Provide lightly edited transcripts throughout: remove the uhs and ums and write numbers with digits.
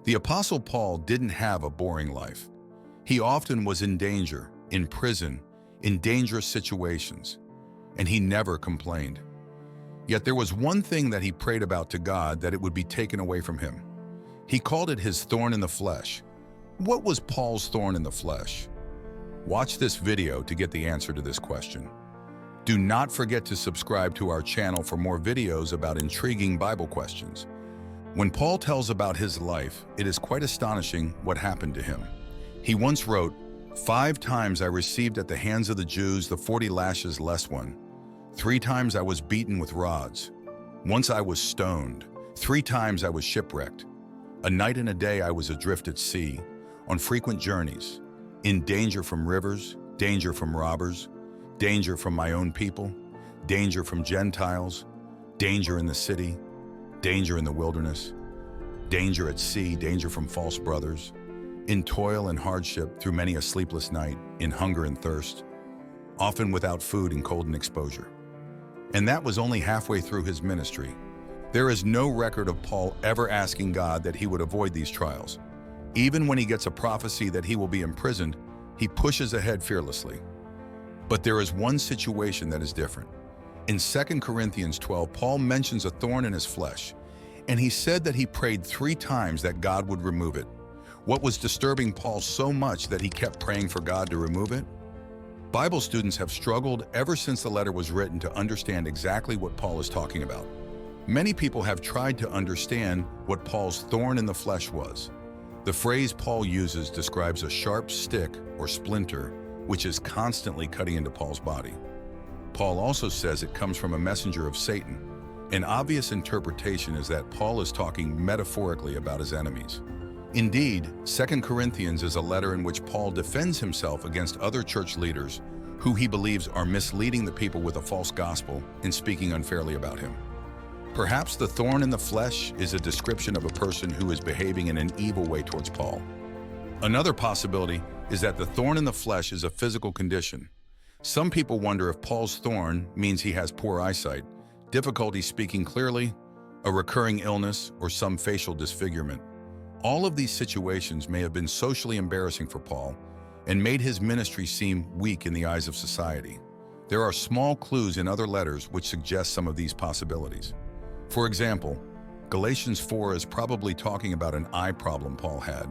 The Apostle Paul didn't have a boring life. He often was in danger, in prison, in dangerous situations, and he never complained. Yet there was one thing that he prayed about to God, that it would be taken away from him. He called it his thorn in the flesh. What was Paul's thorn in the flesh? Watch this video to get the answer to this question. Do not forget to subscribe to our channel for more videos about intriguing Bible questions. When Paul tells about his life, it is quite astonishing what happened to him. He once wrote, 5 times I received at the hands of the Jews the 40 lashes less one. 3 times I was beaten with rods. Once I was stoned. 3 times I was shipwrecked. A night and a day I was adrift at sea, on frequent journeys, in danger from rivers, danger from robbers, danger from my own people, danger from Gentiles, danger in the city, danger in the wilderness, danger at sea, danger from false brothers, in toil and hardship through many a sleepless night, in hunger and thirst, often without food and cold and exposure. And that was only halfway through his ministry. There is no record of Paul ever asking God that he would avoid these trials. Even when he gets a prophecy that he will be imprisoned, he pushes ahead fearlessly. But there is one situation that is different. In 2 Corinthians 12, Paul mentions a thorn in his flesh, and he said that he prayed 3 times that God would remove it. What was disturbing Paul so much that he kept praying for God to remove it? Bible students have struggled ever since the letter was written to understand exactly what Paul is talking about. Many people have tried to understand what Paul's thorn in the flesh was. The phrase Paul uses describes a sharp stick or splinter which is constantly cutting into Paul's body. Paul also says it comes from a messenger of Satan. An obvious interpretation is that Paul is talking metaphorically about his enemies. Indeed, 2 Corinthians is a letter in which Paul defends himself against other church leaders who he believes are misleading the people with a false gospel and speaking unfairly about him. Perhaps the thorn in the flesh is a description of a person who is behaving in an evil way towards Paul. Another possibility is that the thorn in the flesh is a physical condition. Some people wonder if Paul's thorn means he has poor eyesight, difficulty speaking clearly, a recurring illness, or some facial disfigurement. All of these situations may have been socially embarrassing for Paul and made his ministry seem weak in the eyes of society. There are small clues in other letters which suggest some of these possibilities. For example, Galatians 4 is probably talking about an eye problem Paul had,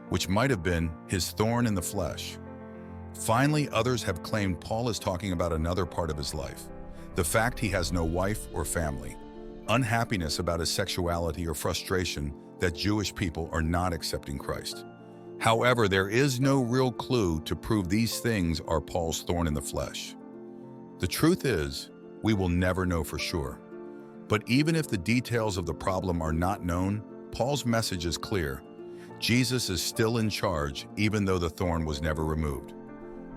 which might have been his thorn in the flesh. Finally, others have claimed Paul is talking about another part of his life, the fact he has no wife or family, unhappiness about his sexuality, or frustration that Jewish people are not accepting Christ. However, there is no real clue to prove these things are Paul's thorn in the flesh. The truth is, we will never know for sure. But even if the details of the problem are not known, Paul's message is clear. Jesus is still in charge, even though the thorn was never removed.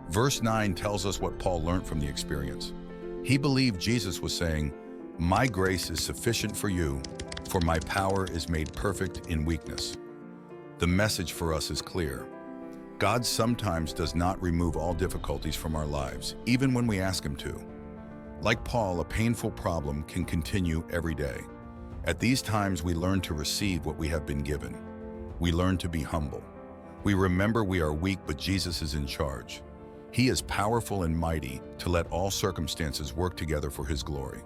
Verse 9 tells us what Paul learned from the experience. He believed Jesus was saying, "My grace is sufficient for you, for my power is made perfect in weakness." The message for us is clear. God sometimes does not remove all difficulties from our lives, even when we ask Him to. Like Paul, a painful problem can continue every day. At these times, we learn to receive what we have been given. We learn to be humble. We remember we are weak, but Jesus is in charge. He is powerful and mighty to let all circumstances work together for His glory.